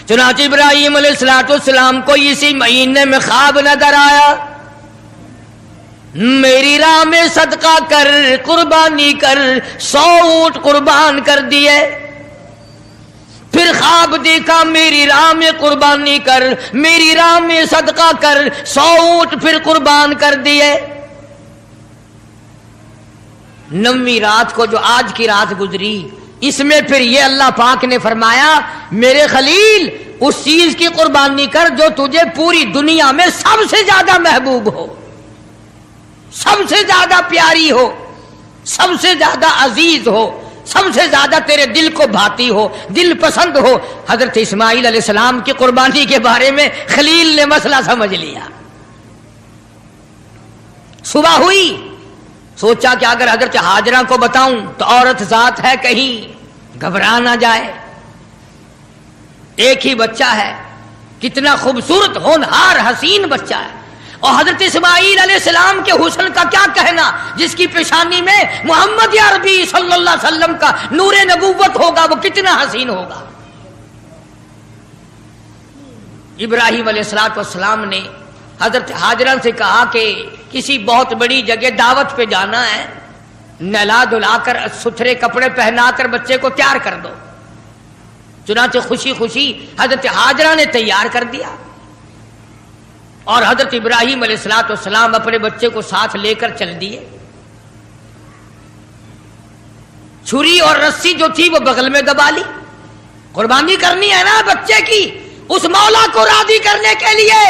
چنانچہ ابراہیم علیہ السلام کو اسی مہینے میں خواب نظر آیا، میری راہ میں صدقہ کر، قربانی کر، 100 اونٹ قربان کر دیے۔ پھر خواب دیکھا، میری راہ میں قربانی کر، میری راہ میں صدقہ کر، 100 اونٹ پھر قربان کر دیے۔ 9ویں رات کو جو آج کی رات گزری، اس میں پھر یہ اللہ پاک نے فرمایا میرے خلیل اس چیز کی قربانی کر جو تجھے پوری دنیا میں سب سے زیادہ محبوب ہو، سب سے زیادہ پیاری ہو، سب سے زیادہ عزیز ہو، سب سے زیادہ تیرے دل کو بھاتی ہو، دل پسند ہو۔ حضرت اسماعیل علیہ السلام کی قربانی کے بارے میں خلیل نے مسئلہ سمجھ لیا۔ صبح ہوئی، سوچا کہ اگر حضرت ہاجرہ کو بتاؤں تو عورت ذات ہے، کہیں گھبرا نہ جائے، ایک ہی بچہ ہے، کتنا خوبصورت ہونہار حسین بچہ ہے، اور حضرت اسماعیل علیہ السلام کے حسن کا کیا کہنا، جس کی پیشانی میں محمد عربی صلی اللہ علیہ وسلم کا نور نبوت ہوگا، وہ کتنا حسین ہوگا۔ ابراہیم علیہ السلام نے حضرت ہاجرہ سے کہا کہ کسی بہت بڑی جگہ دعوت پہ جانا ہے، نہلا دھلا کر ستھرے کپڑے پہنا کر بچے کو تیار کر دو۔ چنانچہ خوشی خوشی حضرت ہاجرہ نے تیار کر دیا، اور حضرت ابراہیم علیہ السلام اپنے بچے کو ساتھ لے کر چل دیے۔ چھری اور رسی جو تھی وہ بغل میں دبا لی، قربانی کرنی ہے نا بچے کی، اس مولا کو راضی کرنے کے لیے،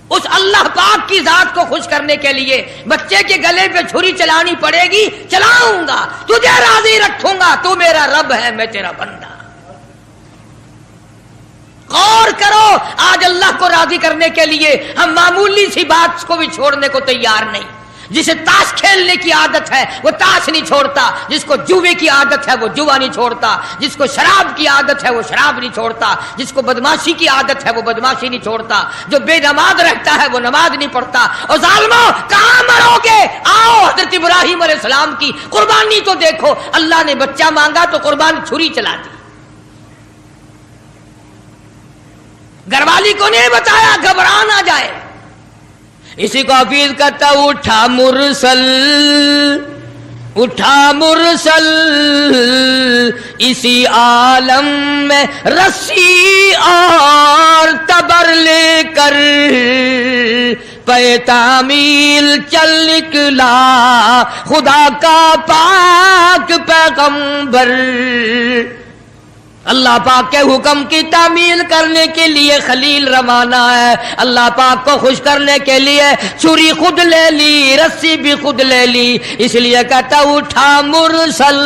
اس اللہ پاک کی ذات کو خوش کرنے کے لیے بچے کے گلے پہ چھری چلانی پڑے گی، چلاؤں گا، تجھے راضی رکھوں گا، تو میرا رب ہے، میں تیرا بندہ۔ غور کرو، آج اللہ کو راضی کرنے کے لیے ہم معمولی سی بات کو بھی چھوڑنے کو تیار نہیں۔ جسے تاش کھیلنے کی عادت ہے وہ تاش نہیں چھوڑتا، جس کو جوے کی عادت ہے وہ جوا نہیں چھوڑتا، جس کو شراب کی عادت ہے وہ شراب نہیں چھوڑتا، جس کو بدماشی کی عادت ہے وہ بدماشی نہیں چھوڑتا، جو بے نماز رہتا ہے وہ نماز نہیں پڑھتا۔ اور ظالموں کہاں مرو گے؟ آؤ حضرت ابراہیم علیہ السلام کی قربانی تو دیکھو، اللہ نے بچہ مانگا تو قربانی چھری چلا دی۔ گھر والی کو نہیں بتایا، گھبرا نہ جائے۔ اسی کو حفیظ کہتا اٹھا مرسل، اٹھا مرسل اسی عالم میں رسی اور تبر لے کر، پے تعمیل چل نکلا خدا کا پاک پیغمبر۔ اللہ پاک کے حکم کی تعمیل کرنے کے لیے خلیل روانہ ہے، اللہ پاک کو خوش کرنے کے لیے چھری خود لے لی، رسی بھی خود لے لی، اس لیے کہتا اٹھا مرسل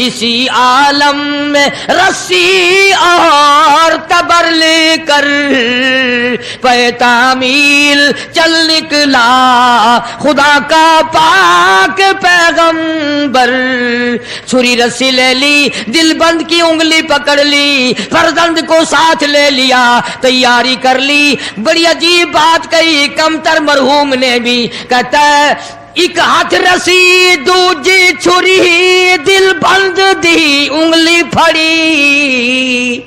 اسی عالم میں رسی اور تبر لے کر، پے تعمیل چل نکلا خدا کا پاک پیغمبر۔ چھری رسی لے لی، دل بند کی انگلی پکڑ لی، فرزند کو ساتھ لے لیا، تیاری کر لی۔ بڑی عجیب بات کہی کمتر مرحوم نے بھی، کہتا ہے ایک ہاتھ رسی دوجی چھری، دل بند دی انگلی پھڑی۔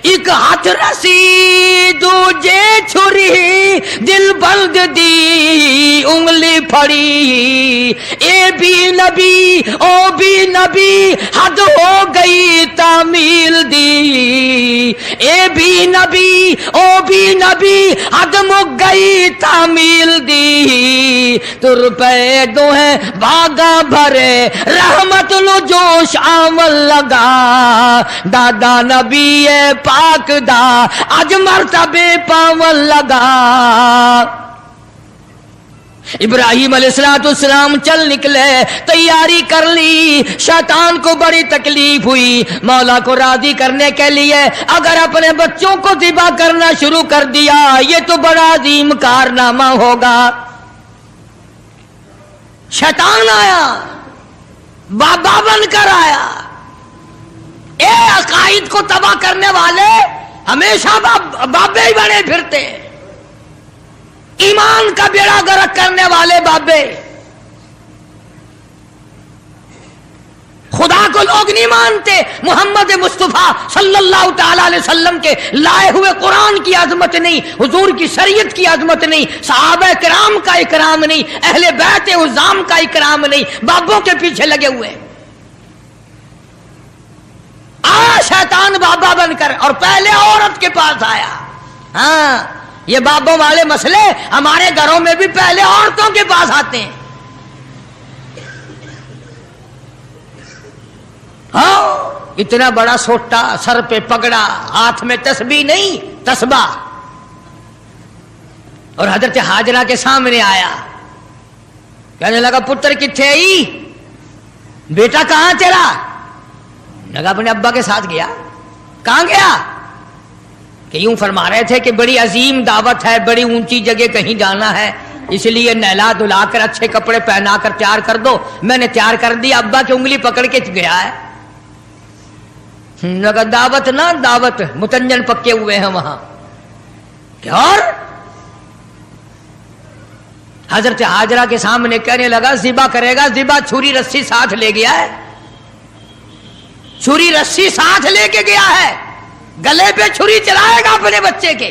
ایک ہاتھ رسی دوجے چھری، دل بند دی انگلی پھڑی۔ اے بھی نبی او بھی نبی، حد ہو گئی تعمیل دی۔ اے بھی نبی او بھی نبی، حد مک گئی تعمیل دی۔ تر پیدوں ہیں باغا بھرے، رحمت لو جوش آمل لگا، دادا نبی پاک دا اج مرتبے پاون لگا۔ ابراہیم علیہ السلام چل نکلے، تیاری کر لی۔ شیطان کو بڑی تکلیف ہوئی، مولا کو راضی کرنے کے لیے اگر اپنے بچوں کو ذبح کرنا شروع کر دیا یہ تو بڑا عظیم کارنامہ ہوگا۔ شیطان آیا، بابا بن کر آیا۔ اے عقائد کو تباہ کرنے والے ہمیشہ بابے ہی بنے پھرتے، ایمان کا بیڑا غرق کرنے والے بابے۔ خدا کو لوگ نہیں مانتے، محمد مصطفیٰ صلی اللہ تعالی علیہ وسلم کے لائے ہوئے قرآن کی عظمت نہیں، حضور کی شریعت کی عظمت نہیں، صحابہ کرام کا اکرام نہیں، اہل بیت عظام کا اکرام نہیں، بابوں کے پیچھے لگے ہوئے۔ شیطان بابا بن کر اور پہلے عورت کے پاس آیا۔ ہاں، یہ بابوں والے مسئلے ہمارے گھروں میں بھی پہلے عورتوں کے پاس آتے ہیں۔ ہاں، اتنا بڑا سوٹا، سر پہ پگڑا، ہاتھ میں تسبیح نہیں تسبیح، اور حضرت ہاجرہ کے سامنے آیا، کہنے لگا پتر کتھے آئی، بیٹا کہاں تیرا؟ لگا اپنے ابا کے ساتھ گیا۔ کہاں گیا؟ کہ یوں فرما رہے تھے کہ بڑی عظیم دعوت ہے، بڑی اونچی جگہ کہیں جانا ہے، اس لیے نہلا دھلا کر اچھے کپڑے پہنا کر تیار کر دو۔ میں نے تیار کر دیا، ابا کی انگلی پکڑ کے گیا ہے۔ لگا دعوت نہ دعوت، متنجن پکے ہوئے ہیں وہاں۔ کیا؟ اور حضرت ہاجرہ کے سامنے کہنے لگا ذبح کرے گا، ذبح چھری رسی ساتھ لے گیا ہے، چھری رسی ساتھ لے کے گیا ہے، گلے پہ چھری چلائے گا اپنے بچے کے۔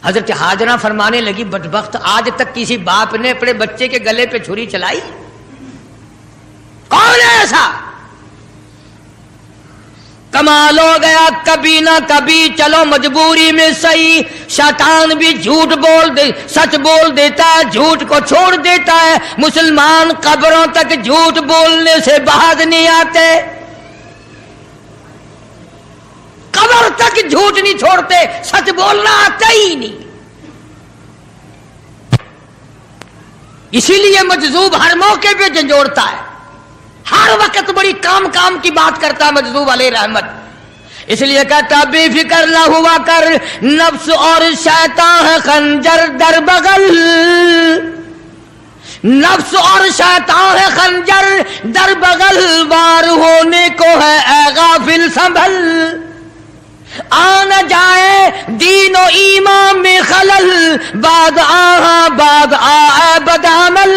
حضرت ہاجرہ فرمانے لگی بدبخت، آج تک کسی باپ نے اپنے بچے کے گلے پہ چھری چلائی؟ کون ہے ایسا؟ کمال ہو گیا، کبھی نہ کبھی چلو مجبوری میں صحیح، شیطان بھی جھوٹ سچ بول دیتا ہے، جھوٹ کو چھوڑ دیتا ہے۔ مسلمان قبروں تک جھوٹ بولنے سے باز نہیں آتے، قبر تک جھوٹ نہیں چھوڑتے، سچ بولنا آتا ہی نہیں۔ اسی لیے مجذوب ہر موقع پہ جھنجھوڑتا ہے، ہر وقت بڑی کام کی بات کرتا ہے مجذوب علیہ رحمت۔ اس لیے کہتا بے فکر نہ ہوا کر، نفس اور شیطان ہے خنجر در بغل، نفس اور شیطان ہے خنجر در بغل، وار ہونے کو ہے اے غافل سنبھل، آ نہ جائے دین و ایمان میں خلل، بعد آ بدعمل۔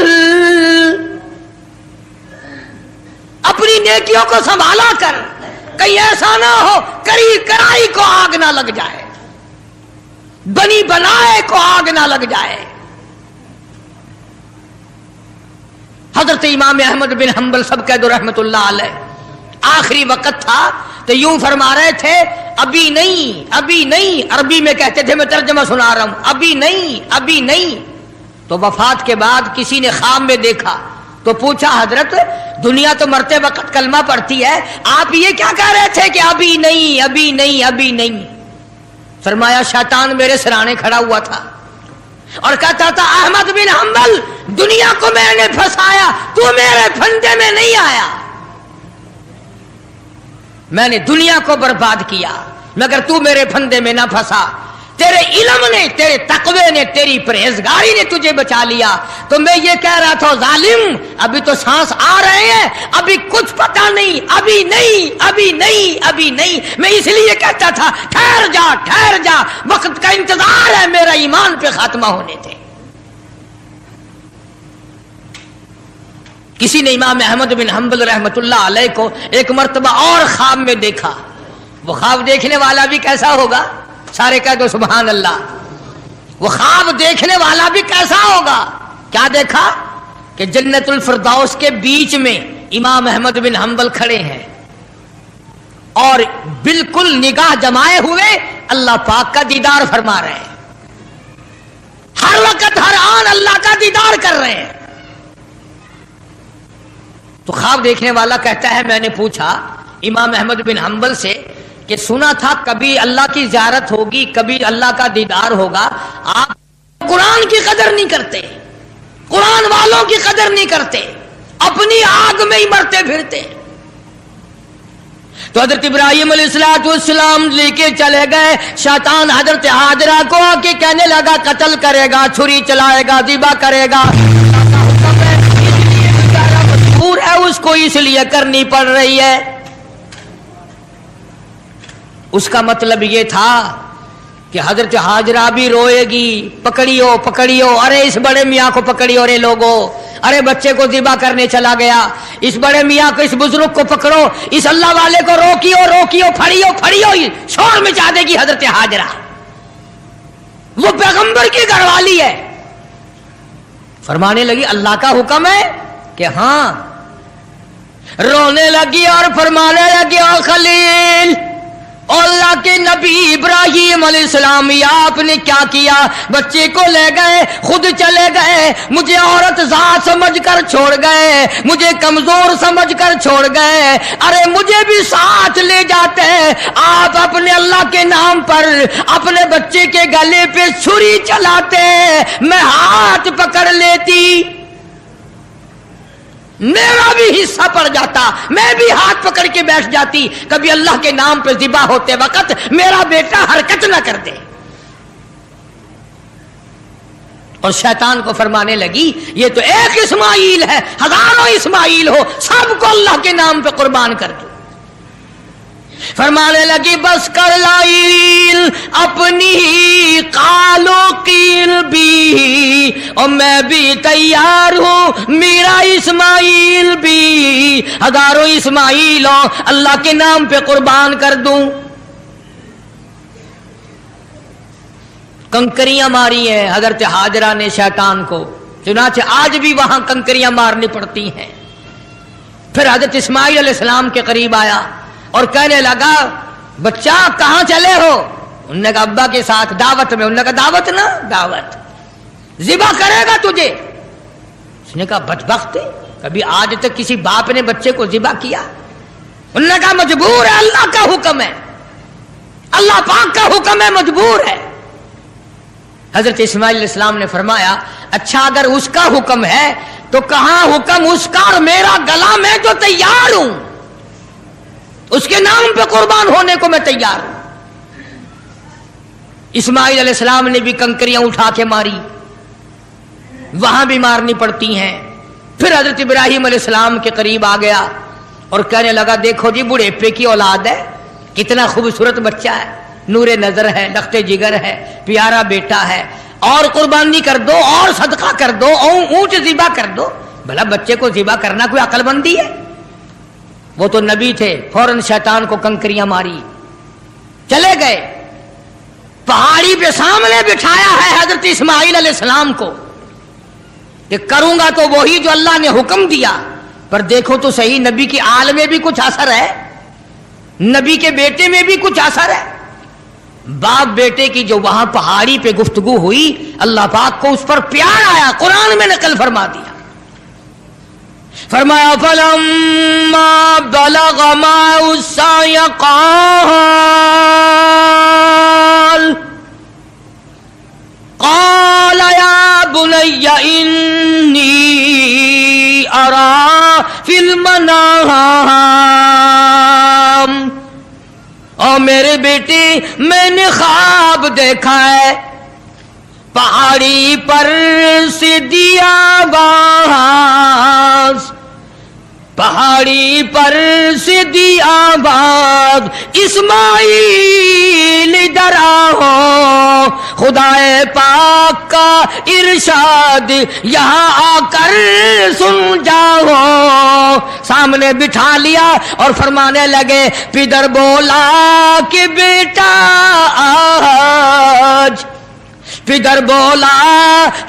اپنی نیکیوں کو سنبھالا کر، کہیں ایسا نہ ہو کرائی کو آگ نہ لگ جائے، بنی بنائے کو آگ نہ لگ جائے۔ حضرت امام احمد بن حنبل سب کہہ دو رحمت اللہ علیہ، آخری وقت تھا تو یوں فرما رہے تھے ابھی نہیں ابھی نہیں، عربی میں کہتے تھے، میں ترجمہ سنا رہا ہوں، ابھی نہیں ابھی نہیں۔ تو وفات کے بعد کسی نے خواب میں دیکھا تو پوچھا حضرت دنیا تو مرتے وقت کلمہ پڑھتی ہے، آپ یہ کیا کہہ رہے تھے کہ ابھی نہیں ابھی نہیں ابھی نہیں؟ فرمایا شیطان میرے سرانے کھڑا ہوا تھا اور کہتا تھا احمد بن حنبل دنیا کو میں نے پھنسایا، تو میرے پھندے میں نہیں آیا، میں نے دنیا کو برباد کیا مگر تو میرے پھندے میں نہ پھنسا، تیرے علم نے، تیرے تقوی نے، تیری پرہیزگاری نے تجھے بچا لیا۔ تو میں یہ کہہ رہا تھا ظالم ابھی تو سانس آ رہے ہیں، ابھی کچھ پتا نہیں، ابھی نہیں ابھی نہیں ابھی نہیں۔ میں اس لیے کہتا تھا ٹھہر جا، وقت کا انتظار ہے میرا ایمان پہ خاتمہ ہونے دے۔ کسی نے امام احمد بن حنبل رحمت اللہ علیہ کو ایک مرتبہ اور خواب میں دیکھا۔ وہ خواب دیکھنے والا بھی کیسا ہوگا؟ سارے کہہ دو سبحان اللہ۔ وہ خواب دیکھنے والا بھی کیسا ہوگا؟ کیا دیکھا کہ جنت الفردوس کے بیچ میں امام احمد بن حنبل کھڑے ہیں اور بالکل نگاہ جمائے ہوئے اللہ پاک کا دیدار فرما رہے ہیں، ہر وقت ہر آن اللہ کا دیدار کر رہے ہیں۔ تو خواب دیکھنے والا کہتا ہے میں نے پوچھا امام احمد بن حنبل سے کہ سنا تھا کبھی اللہ کی زیارت ہوگی، کبھی اللہ کا دیدار ہوگا، آپ قرآن کی قدر نہیں کرتے، قرآن والوں کی قدر نہیں کرتے، اپنی آگ میں ہی مرتے پھرتے۔ تو حضرت ابراہیم علیہ السلام لے کے چلے گئے، شیطان حضرت ہاجرہ کو آ کے کہنے لگا قتل کرے گا، چھری چلائے گا، ذبح کرے گا، مجبور ہے اس کو اس لیے کرنی پڑ رہی ہے۔ اس کا مطلب یہ تھا کہ حضرت ہاجرہ بھی روئے گی، پکڑیو ارے اس بڑے میاں کو پکڑیو رے لوگو، ارے بچے کو ذبح کرنے چلا گیا، اس بڑے میاں کو، اس بزرگ کو پکڑو، اس اللہ والے کو روکیو، پھڑیو، شور مچا دے گی حضرت ہاجرہ، وہ پیغمبر کی گھر والی ہے۔ فرمانے لگی اللہ کا حکم ہے کہ ہاں، رونے لگی اور فرمانے لگی او خلیل، اللہ کے نبی ابراہیم علیہ السلام، یا آپ نے کیا کیا؟ بچے کو لے گئے، خود چلے گئے، مجھے عورت ذات سمجھ کر چھوڑ گئے، مجھے کمزور سمجھ کر چھوڑ گئے، ارے مجھے بھی ساتھ لے جاتے، آپ اپنے اللہ کے نام پر اپنے بچے کے گلے پہ چھری چلاتے، میں ہاتھ پکڑ لیتی، میرا بھی حصہ پڑ جاتا، میں بھی ہاتھ پکڑ کے بیٹھ جاتی، کبھی اللہ کے نام پہ ذبح ہوتے وقت میرا بیٹا حرکت نہ کر دے۔ اور شیطان کو فرمانے لگی یہ تو ایک اسماعیل ہے، ہزاروں اسماعیل ہو، سب کو اللہ کے نام پہ قربان کر دو۔ فرمانے لگی بس کر لائل اپنی قالو قیل بھی، اور میں بھی تیار ہوں، میرا اسماعیل بھی، ہزاروں اسماعیل ہو اللہ کے نام پہ قربان کر دوں۔ کنکریاں ماری ہیں حضرت ہاجرہ نے شیطان کو، چنانچہ آج بھی وہاں کنکریاں مارنی پڑتی ہیں۔ پھر حضرت اسماعیل علیہ السلام کے قریب آیا اور کہنے لگا بچہ کہاں چلے ہو؟ انہوں نے کہا ابا کے ساتھ دعوت میں۔ انہوں نے کہا دعوت نہ، دعوت ذبح کرے گا تجھے۔ اس نے کہا بدبخت، کبھی آج تک کسی باپ نے بچے کو ذبح کیا؟ انہوں نے کہا مجبور ہے، اللہ کا حکم ہے، اللہ پاک کا حکم ہے، مجبور ہے۔ حضرت اسماعیل علیہ السلام نے فرمایا اچھا اگر اس کا حکم ہے تو کہاں حکم اس کا اور میرا گلا، میں جو تیار ہوں، اس کے نام پہ قربان ہونے کو میں تیار ہوں۔ اسماعیل علیہ السلام نے بھی کنکریاں اٹھا کے ماری، وہاں بھی مارنی پڑتی ہیں۔ پھر حضرت ابراہیم علیہ السلام کے قریب آ گیا اور کہنے لگا دیکھو جی بڑھیپے کی اولاد ہے، کتنا خوبصورت بچہ ہے، نور نظر ہے، لخت جگر ہے، پیارا بیٹا ہے، اور قربانی کر دو، اور صدقہ کر دو، اونٹ ذبح کر دو۔ بھلا بچے کو ذبح کرنا کوئی عقل مندی ہے؟ وہ تو نبی تھے، فوراً شیطان کو کنکریاں ماری، چلے گئے۔ پہاڑی پہ سامنے بٹھایا ہے حضرت اسماعیل علیہ السلام کو کہ کروں گا تو وہی جو اللہ نے حکم دیا، پر دیکھو تو صحیح نبی کی آل میں بھی کچھ اثر ہے، نبی کے بیٹے میں بھی کچھ اثر ہے۔ باپ بیٹے کی جو وہاں پہاڑی پہ گفتگو ہوئی، اللہ پاک کو اس پر پیار آیا، قرآن میں نقل فرما دیا، فرمایا فَلَمَّا بَلَغَ مَعَهُ السَّعْيَ قَالَ يَا بُنَيَّ إِنِّي أَرَىٰ فِي الْمَنَامِ، اور میرے بیٹے میں نے خواب دیکھا ہے، پہاڑی پر سے دیا باز، پہاڑی پر سے دیا باز، اسماعیل ادھر آؤ، خدا پاک کا ارشاد یہاں آ کر سن جاؤ۔ سامنے بٹھا لیا اور فرمانے لگے، پدر بولا کہ بیٹا آج، پدر بولا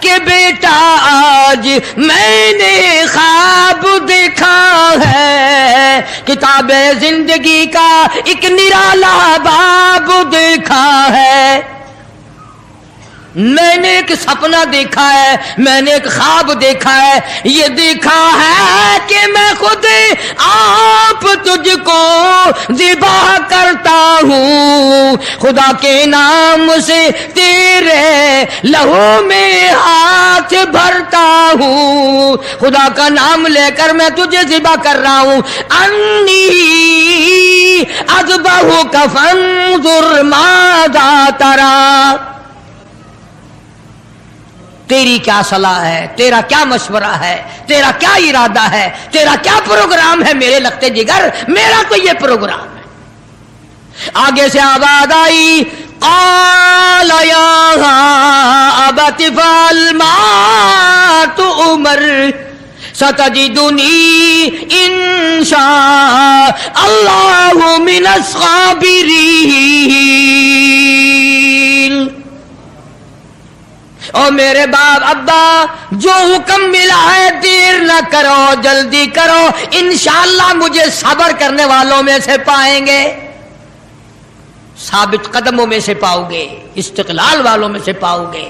کہ بیٹا آج میں نے خواب دیکھا ہے، کتاب زندگی کا ایک نرالا باب دیکھا ہے، میں نے ایک سپنا دیکھا ہے، میں نے ایک خواب دیکھا ہے، یہ دیکھا ہے کہ میں خود آپ تجھ کو ذبح کرتا ہوں، خدا کے نام سے تیرے لہو میں ہاتھ بھرتا ہوں، خدا کا نام لے کر میں تجھے ذبح کر رہا ہوں، انی اذبحک فانظر ماذا تری، تیری کیا صلاح ہے، تیرا کیا مشورہ ہے، تیرا کیا ارادہ ہے، تیرا کیا پروگرام ہے میرے لختے جگر؟ میرا تو یہ پروگرام ہے۔ آگے سے آواز آئی، قال یا ابت افعل ما تؤمر، ستجدنی انشاء اللہ من الصابرین۔ او میرے باپ ابا، جو حکم ملا ہے دیر نہ کرو، جلدی کرو، انشاءاللہ مجھے صبر کرنے والوں میں سے پائیں گے، ثابت قدموں میں سے پاؤ گے، استقلال والوں میں سے پاؤ گے۔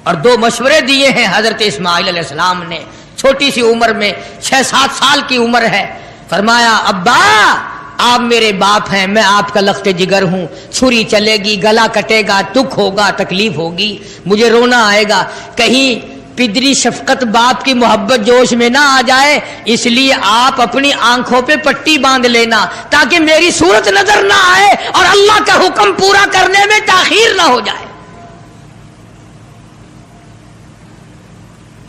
اور دو مشورے دیے ہیں حضرت اسماعیل علیہ السلام نے، چھوٹی سی عمر میں، 6-7 سال کی عمر ہے۔ فرمایا ابا آپ میرے باپ ہیں، میں آپ کا لخت جگر ہوں، چھری چلے گی، گلا کٹے گا، دکھ ہوگا، تکلیف ہوگی، مجھے رونا آئے گا، کہیں پدری شفقت باپ کی محبت جوش میں نہ آ جائے، اس لیے آپ اپنی آنکھوں پہ پٹی باندھ لینا تاکہ میری صورت نظر نہ آئے اور اللہ کا حکم پورا کرنے میں تاخیر نہ ہو جائے،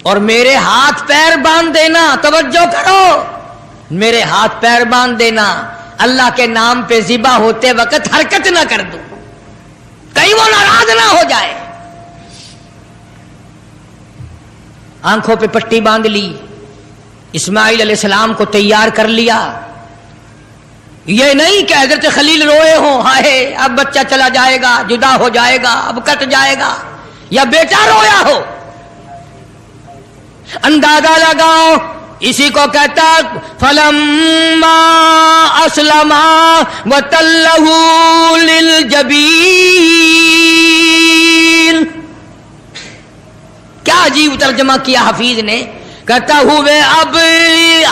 اور میرے ہاتھ پیر باندھ دینا، توجہ کرو، میرے ہاتھ پیر باندھ دینا، اللہ کے نام پہ ذبح ہوتے وقت حرکت نہ کر دوں، کہیں وہ ناراض نہ ہو جائے۔ آنکھوں پہ پٹی باندھ لی، اسماعیل علیہ السلام کو تیار کر لیا۔ یہ نہیں کہ حضرت خلیل روئے ہوں، ہائے اب بچہ چلا جائے گا، جدا ہو جائے گا، اب کٹ جائے گا، یا بیٹا رویا ہو۔ اندازہ لگاؤ، اسی کو کہتا فلما اسلما وتلہ للجبین۔ کیا عجیب ترجمہ کیا حفیظ نے، کہتا ہوئے اب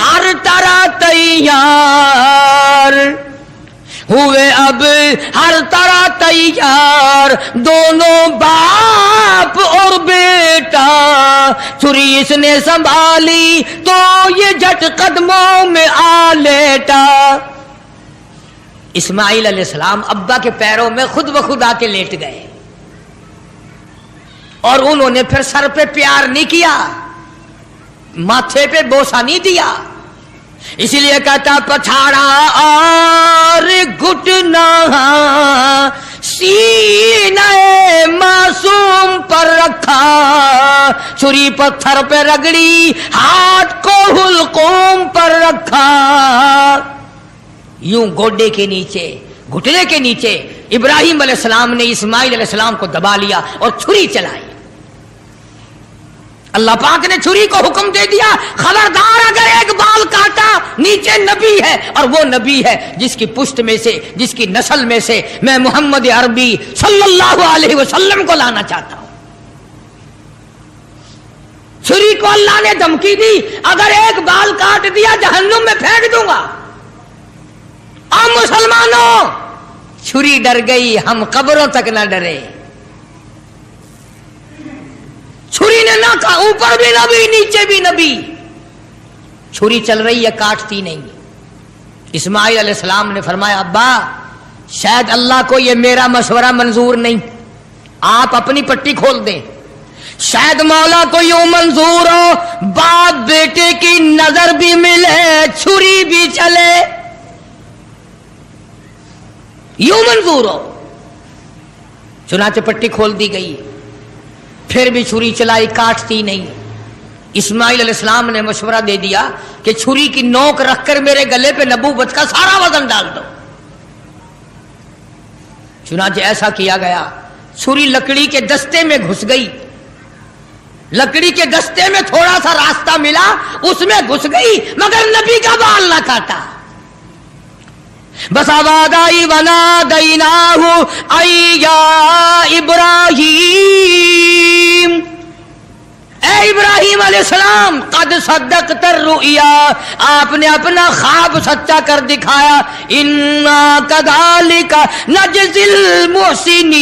ہر طرح تیار ہوئے، اب ہر طرح تیار، دونوں باپ اور بیٹا، چھری اس نے سنبھالی تو یہ جھٹ قدموں میں آ لیٹا۔ اسماعیل علیہ السلام ابا کے پیروں میں خود بخود آ کے لیٹ گئے، اور انہوں نے پھر سر پہ پیار نہیں کیا، ماتھے پہ بوسہ نہیں دیا، اسی لیے کہتا پچھاڑا اور گھٹنا سینہ معصوم پر رکھا، چھری پتھر پہ رگڑی، ہاتھ کو حلقوم پر رکھا، یوں گوڈے کے نیچے، گھٹنے کے نیچے ابراہیم علیہ السلام نے اسماعیل علیہ السلام کو دبا لیا اور چھری چلائی۔ اللہ پاک نے چھری کو حکم دے دیا، خبردار اگر ایک بال کاٹا، نیچے نبی ہے، اور وہ نبی ہے جس کی پشت میں سے، جس کی نسل میں سے میں محمد عربی صلی اللہ علیہ وسلم کو لانا چاہتا ہوں۔ چھری کو اللہ نے دھمکی دی، اگر ایک بال کاٹ دیا جہنم میں پھینک دوں گا۔ اور مسلمانوں، چھری ڈر گئی، ہم قبروں تک نہ ڈرے۔ چھری نے نہ کہا، اوپر بھی نبی نیچے بھی نبی، چھری چل رہی ہے، کاٹتی نہیں۔ اسماعیل علیہ السلام نے فرمایا ابا شاید اللہ کو یہ میرا مشورہ منظور نہیں، آپ اپنی پٹی کھول دیں، شاید مولا کو یوں منظور ہو باپ بیٹے کی نظر بھی ملے، چھری بھی چلے، یوں منظور ہو۔ چنانچہ پٹی کھول دی گئی، پھر بھی چھری چلائی، کاٹتی نہیں۔ اسماعیل علیہ السلام نے مشورہ دے دیا کہ چھری کی نوک رکھ کر میرے گلے پہ نبوت کا سارا وزن ڈال دو۔ چنانچہ ایسا کیا گیا، چھری لکڑی کے دستے میں گھس گئی، لکڑی کے دستے میں تھوڑا سا راستہ ملا، اس میں گھس گئی، مگر نبی کا بال نہ کاٹا۔ بس آواز آئی ونادیناہ ای یا ابراہیم، اے ابراہیم علیہ السلام قد صدقت الرؤیا، آپ نے اپنا خواب سچا کر دکھایا، انا کذالک نجزی المحسنین،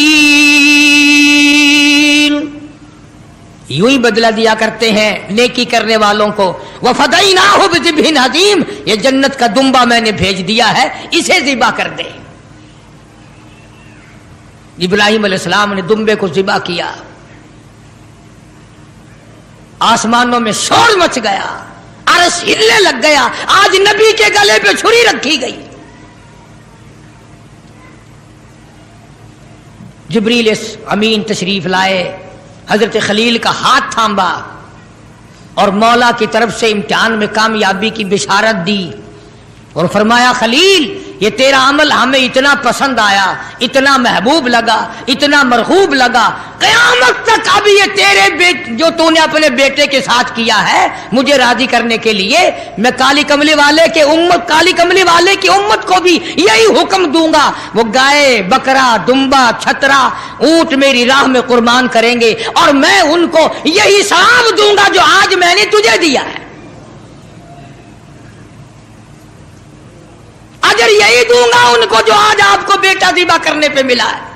یوں ہی بدلہ دیا کرتے ہیں نیکی کرنے والوں کو۔ وَفَدَيْنَاهُ بِذِبْحٍ عَظِيمٍ، یہ جنت کا دمبا میں نے بھیج دیا ہے، اسے ذبح کر دے۔ ابراہیم علیہ السلام نے دمبے کو ذبح کیا، آسمانوں میں شور مچ گیا، عرش ہلنے لگ گیا، آج نبی کے گلے پہ چھری رکھی گئی۔ جبریل امین تشریف لائے، حضرت خلیل کا ہاتھ تھامبا، اور مولا کی طرف سے امتحان میں کامیابی کی بشارت دی اور فرمایا خلیل یہ تیرا عمل ہمیں اتنا پسند آیا، اتنا محبوب لگا، اتنا مرغوب لگا، قیامت تک اب یہ تیرے جو تو نے اپنے بیٹے کے ساتھ کیا ہے مجھے راضی کرنے کے لیے میں کالی کملی والے کی امت کو بھی یہی حکم دوں گا، وہ گائے بکرا دمبا چھترا اونٹ میری راہ میں قربان کریں گے اور میں ان کو یہی ثواب دوں گا جو آج میں نے تجھے دیا ہے، اجر یہی دوں گا ان کو جو آج آپ کو بیٹا ذبح کرنے پہ ملا ہے۔